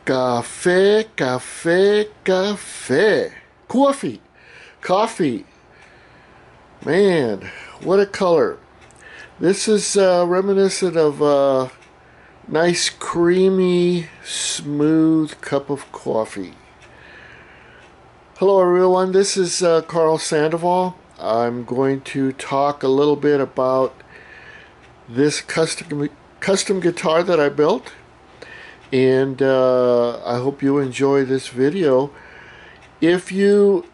Cafe, cafe, cafe. Coffee. Man, what a color. This is reminiscent of a nice, creamy, smooth cup of coffee. Hello, everyone. This is Karl Sandoval. I'm going to talk a little bit about this custom guitar that I built. And I hope you enjoy this video. If you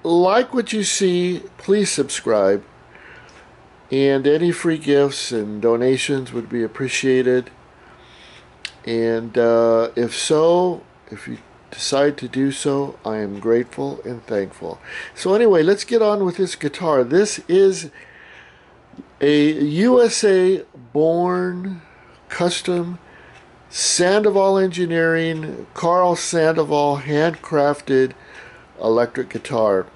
like what you see, please subscribe. And any free gifts and donations would be appreciated. And if you decide to do so, I am grateful and thankful. So anyway, let's get on with this guitar. This is a USA born custom Sandoval Engineering, Karl Sandoval handcrafted electric guitar.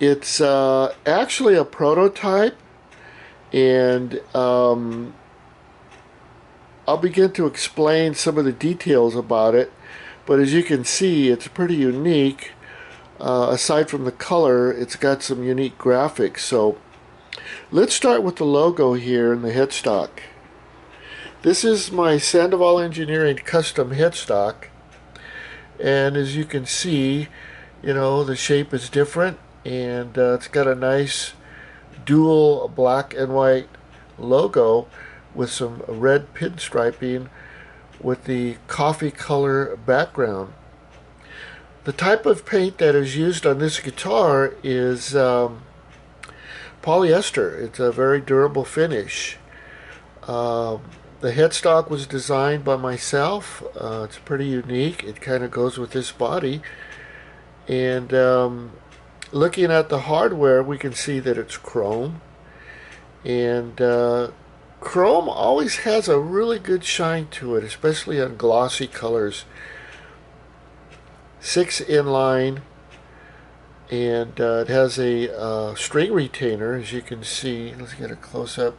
It's actually a prototype, and I'll begin to explain some of the details about it. But as you can see, it's pretty unique. Aside from the color, it's got some unique graphics. So let's start with the logo here in the headstock. This is my Sandoval Engineering custom headstock, and as you can see, the shape is different, and it's got a nice dual black and white logo with some red pinstriping with the coffee color background. The type of paint that is used on this guitar is polyester. It's a very durable finish. The headstock was designed by myself. It's pretty unique. It kind of goes with this body. And looking at the hardware, we can see that it's chrome. And chrome always has a really good shine to it, especially on glossy colors. 6 inline, and it has a string retainer, as you can see. Let's get a close-up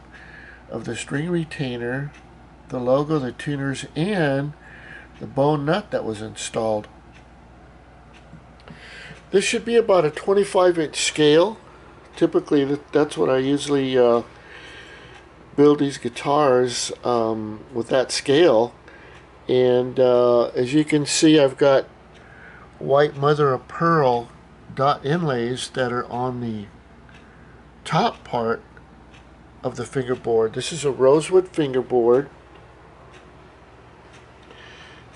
of the string retainer, the logo, the tuners, and the bone nut that was installed. This should be about a 25-inch scale. Typically, that's what I usually build these guitars with that scale. And as you can see, I've got white mother of pearl dot inlays that are on the top part of the fingerboard. This is a rosewood fingerboard.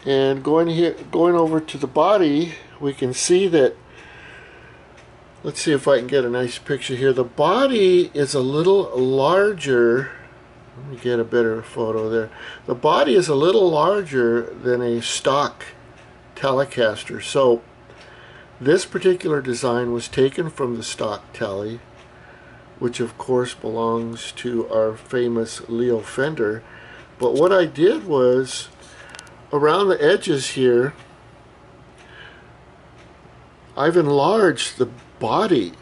And going over to the body, we can see that, let's see if I can get a nice picture here. The body is a little larger. Let me get a better photo there. The body is a little larger than a stock Telecaster. So this particular design was taken from the stock Tele, which of course belongs to our famous Leo Fender. But what I did was, around the edges here, I've enlarged the body,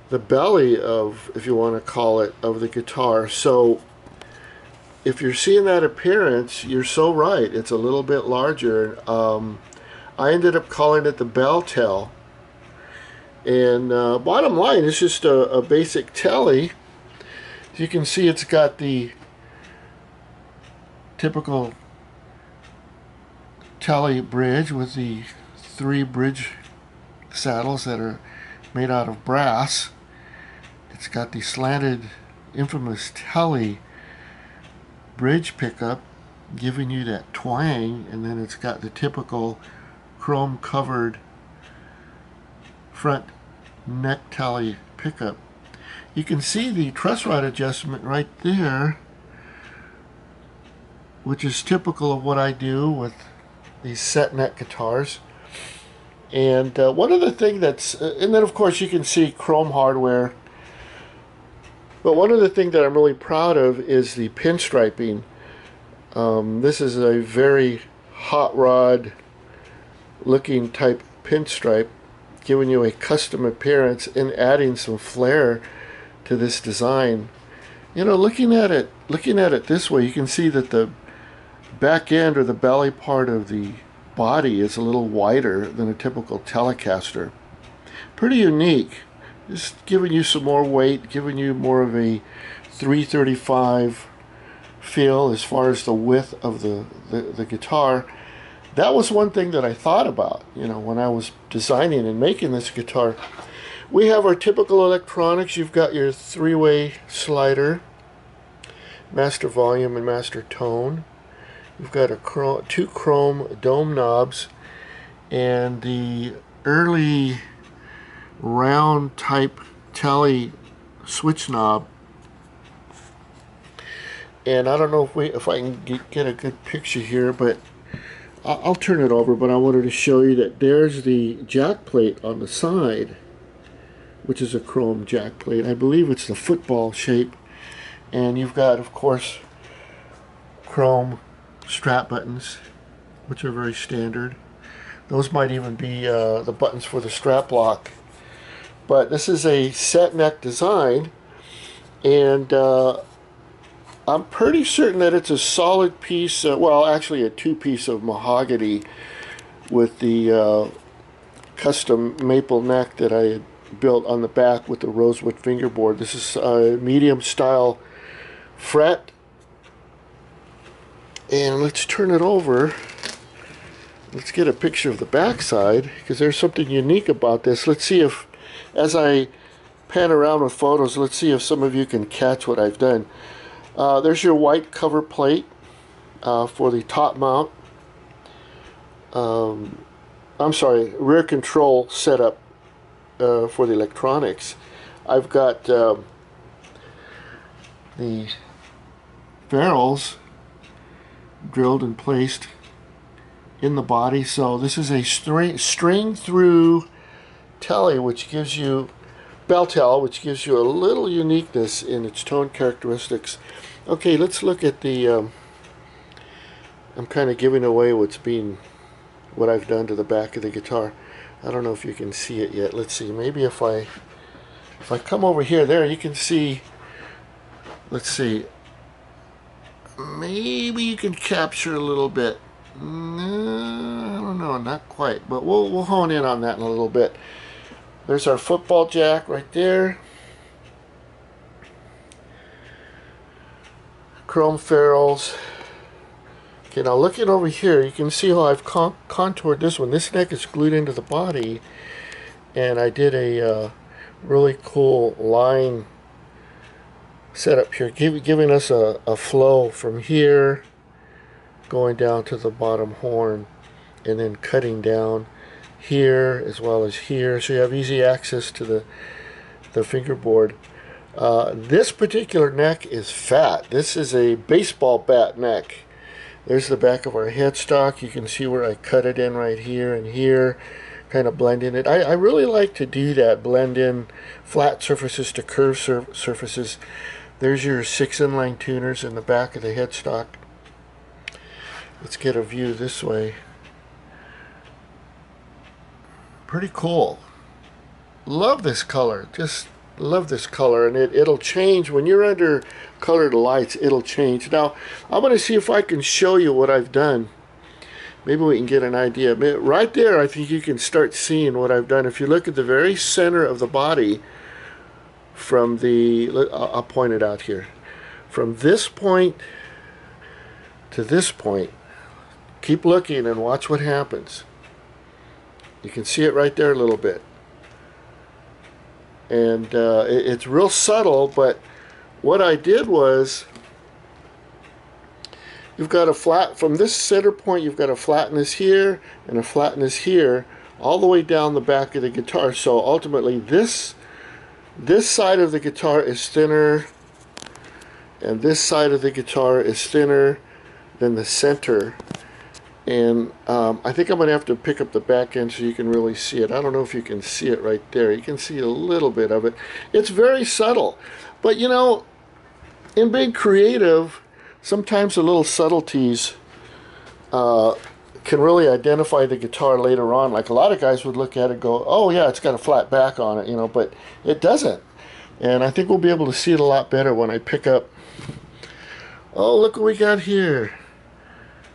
the belly of, if you want to call it, of the guitar. So if you're seeing that appearance, you're so right. It's a little bit larger. I ended up calling it the Beltel. And bottom line, it's just a basic Tele. As you can see, it's got the typical Tele bridge with the 3 bridge saddles that are made out of brass. It's got the slanted, infamous Tele bridge pickup, giving you that twang, and then it's got the typical chrome covered front neck Tele pickup. You can see the truss rod adjustment right there, which is typical of what I do with these set neck guitars. And one of the things that's, and then of course you can see chrome hardware, but one of the things that I'm really proud of is the pinstriping. This is a very hot rod looking type pinstripe, giving you a custom appearance and adding some flair to this design. You know, looking at it this way, you can see that the back end, or the belly part of the body, is a little wider than a typical Telecaster. Pretty unique. Just giving you some more weight, giving you more of a 335 feel as far as the width of the guitar. That was one thing that I thought about, you know, when I was designing and making this guitar. We have our typical electronics. You've got your three-way slider, master volume and master tone. You've got two chrome dome knobs, and the early round type Tele switch knob. And I don't know if I can get a good picture here, but I'll turn it over. But I wanted to show you that there's the jack plate on the side, which is a chrome jack plate. I believe it's the football shape. And you've got, of course, chrome strap buttons, which are very standard. Those might even be the buttons for the strap lock. But this is a set neck design, and I'm pretty certain that it's a solid piece, well, actually a two-piece of mahogany with the custom maple neck that I had built on the back with the rosewood fingerboard. This is a medium style fret. And let's turn it over. Let's get a picture of the back side, because there's something unique about this. Let's see if, as I pan around with photos, let's see if some of you can catch what I've done. There's your white cover plate for the top mount. I'm sorry, rear control setup for the electronics. I've got the barrels drilled and placed in the body. So this is a string through Tele, which gives you Beltel, which gives you a little uniqueness in its tone characteristics. Okay, let's look at the I'm kind of giving away what I've done to the back of the guitar. I don't know if you can see it yet. Let's see, maybe if I come over here, there you can see. Let's see, maybe you can capture a little bit. No, I don't know, not quite, but we'll hone in on that in a little bit. There's our football jack right there. Chrome ferrules. Okay, now looking over here, you can see how I've contoured this one. This neck is glued into the body, and I did a really cool line setup here, giving us a flow from here going down to the bottom horn, and then cutting down here as well as here, so you have easy access to the fingerboard. This particular neck is fat. This is a baseball bat neck. There's the back of our headstock. You can see where I cut it in right here and here, kind of blending it. I really like to do that, blend in flat surfaces to curved surfaces. There's your 6 inline tuners in the back of the headstock. Let's get a view this way. Pretty cool. Love this color. Just love this color, and it'll change when you're under colored lights. It'll change. Now I'm going to see if I can show you what I've done. Maybe we can get an idea. Right there, I think you can start seeing what I've done. If you look at the very center of the body, from the, I'll point it out here, from this point to this point, keep looking and watch what happens. You can see it right there a little bit. And it's real subtle, but what I did was, you've got a flat, from this center point, you've got a flatness here and a flatness here, all the way down the back of the guitar. So ultimately this side of the guitar is thinner, and this side of the guitar is thinner than the center. And I think I'm going to have to pick up the back end so you can really see it. I don't know if you can see it right there. You can see a little bit of it. It's very subtle. But you know, in being creative, sometimes the little subtleties can really identify the guitar later on. Like a lot of guys would look at it and go, oh yeah, it's got a flat back on it, you know, but it doesn't. And I think we'll be able to see it a lot better when I pick up. Oh, look what we got here.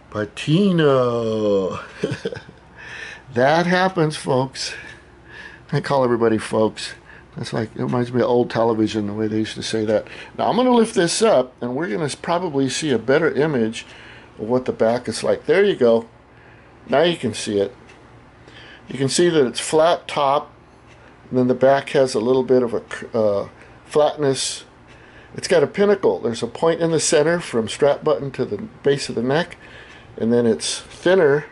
Patina. That happens, folks. I call everybody folks. That's like, it reminds me of old television, the way they used to say that. Now I'm going to lift this up, and we're going to probably see a better image of what the back is like. There you go. Now you can see it. You can see that it's flat top, and then the back has a little bit of a flatness. It's got a pinnacle. There's a point in the center from strap button to the base of the neck, and then it's thinner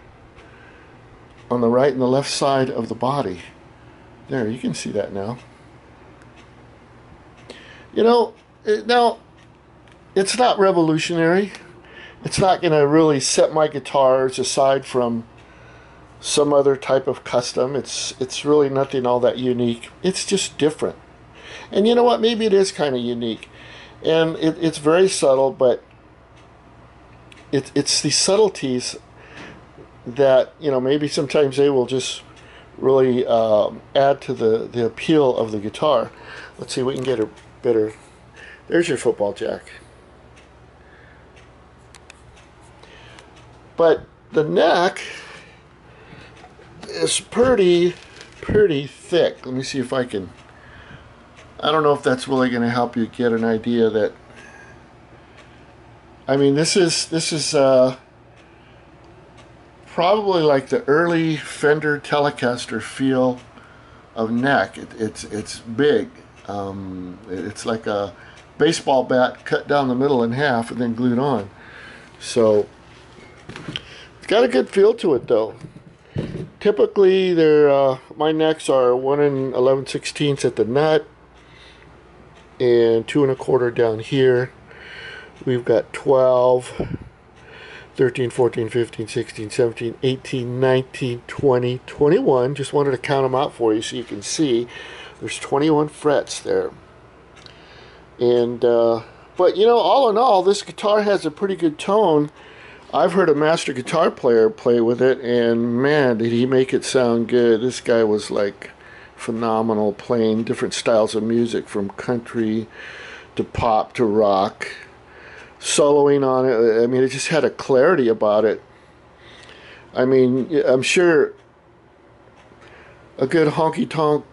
on the right and the left side of the body. There, you can see that now. You know, now, it's not revolutionary. It's not going to really set my guitars aside from some other type of custom. It's really nothing all that unique. It's just different. And you know what? Maybe it is kind of unique. And it's very subtle, but it's these subtleties that, you know, maybe sometimes they will just really add to the appeal of the guitar. Let's see if we can get a better. There's your football jack. But the neck is pretty thick. Let me see if I can. I don't know if that's really going to help you get an idea that. I mean, this is probably like the early Fender Telecaster feel of neck. It's big. It's like a baseball bat cut down the middle in half and then glued on. So it's got a good feel to it, though. Typically, my necks are 1 11/16 at the nut and 2 1/4 down here. We've got 12, 13, 14, 15, 16, 17, 18, 19, 20, 21. Just wanted to count them out for you so you can see. There's 21 frets there. And, but you know, all in all, this guitar has a pretty good tone. I've heard a master guitar player play with it, and man, did he make it sound good. This guy was like phenomenal, playing different styles of music from country to pop to rock, soloing on it. I mean, it just had a clarity about it. I mean, I'm sure a good honky-tonk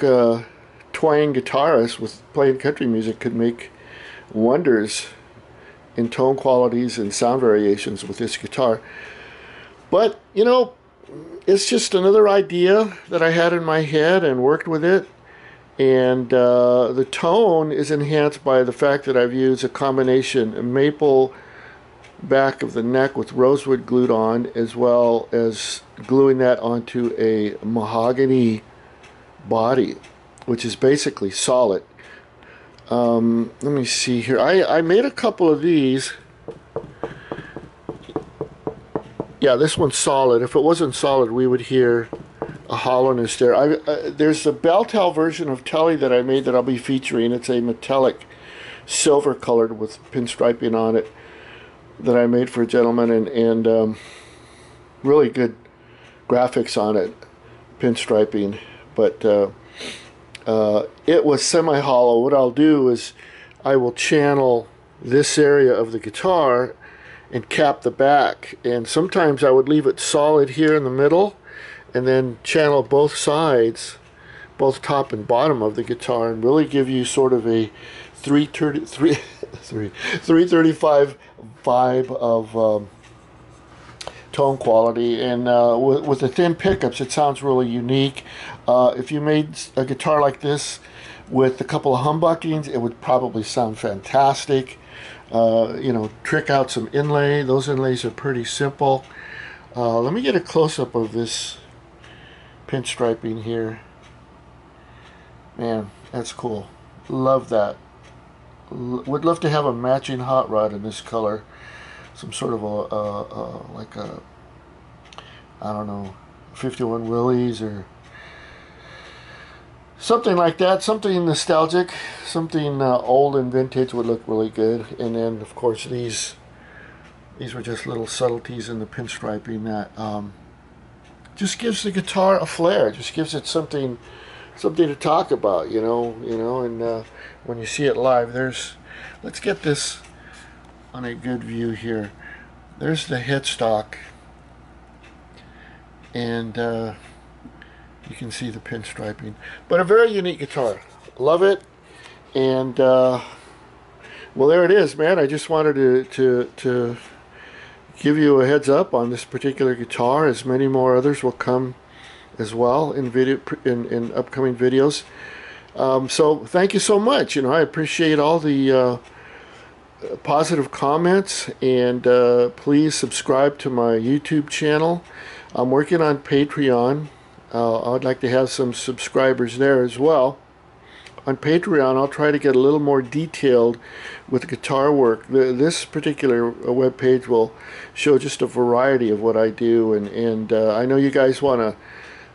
twang guitarist with playing country music could make wonders in tone qualities and sound variations with this guitar. But, you know, it's just another idea that I had in my head and worked with it. And the tone is enhanced by the fact that I've used a combination of maple back of the neck with rosewood glued on, as well as gluing that onto a mahogany body, which is basically solid. Let me see here. I made a couple of these. Yeah, this one's solid. If it wasn't solid, we would hear a hollowness there. There's a Beltel version of Tele that I made that I'll be featuring. It's a metallic silver colored with pinstriping on it that I made for a gentleman, and really good graphics on it, pinstriping. But it was semi-hollow. What I'll do is I will channel this area of the guitar and cap the back, and sometimes I would leave it solid here in the middle and then channel both sides, both top and bottom of the guitar, and really give you sort of a 335 vibe of tone quality. And with the thin pickups, it sounds really unique. If you made a guitar like this with a couple of humbuckings, it would probably sound fantastic. You know, trick out some inlay. Those inlays are pretty simple. Let me get a close-up of this pinstriping here. Man, that's cool. Love that. Would love to have a matching hot rod in this color. Some sort of like a, I don't know, 51 Willys or something like that. Something nostalgic, something old and vintage would look really good. And then, of course, these were just little subtleties in the pinstriping that just gives the guitar a flair. Just gives it something to talk about, you know. And when you see it live, let's get this on a good view here. There's the headstock. and you can see the pinstriping. But a very unique guitar. Love it. And well, there it is, man. I just wanted to give you a heads up on this particular guitar, as many more others will come as well in upcoming videos. So thank you so much. I appreciate all the positive comments, and please subscribe to my YouTube channel. I'm working on Patreon. I'd like to have some subscribers there as well. On Patreon, I'll try to get a little more detailed with guitar work. This particular web page will show just a variety of what I do, and I know you guys want to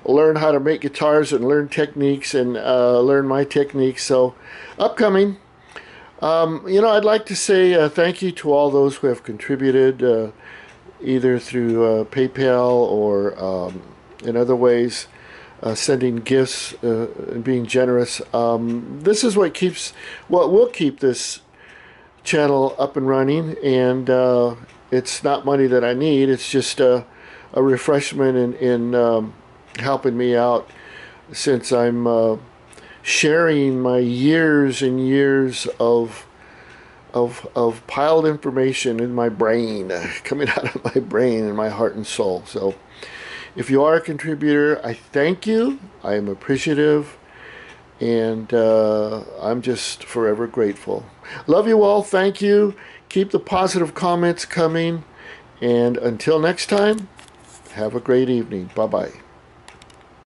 learn how to make guitars and learn techniques and learn my techniques. So, upcoming. I'd like to say thank you to all those who have contributed, either through PayPal or in other ways. Sending gifts and being generous. This is what will keep this channel up and running, and it's not money that I need. It's just a refreshment in helping me out, since I'm sharing my years and years of piled information in my brain, coming out of my brain and my heart and soul. So if you are a contributor, I thank you. I am appreciative, and I'm just forever grateful. Love you all. Thank you. Keep the positive comments coming, and until next time, have a great evening. Bye-bye.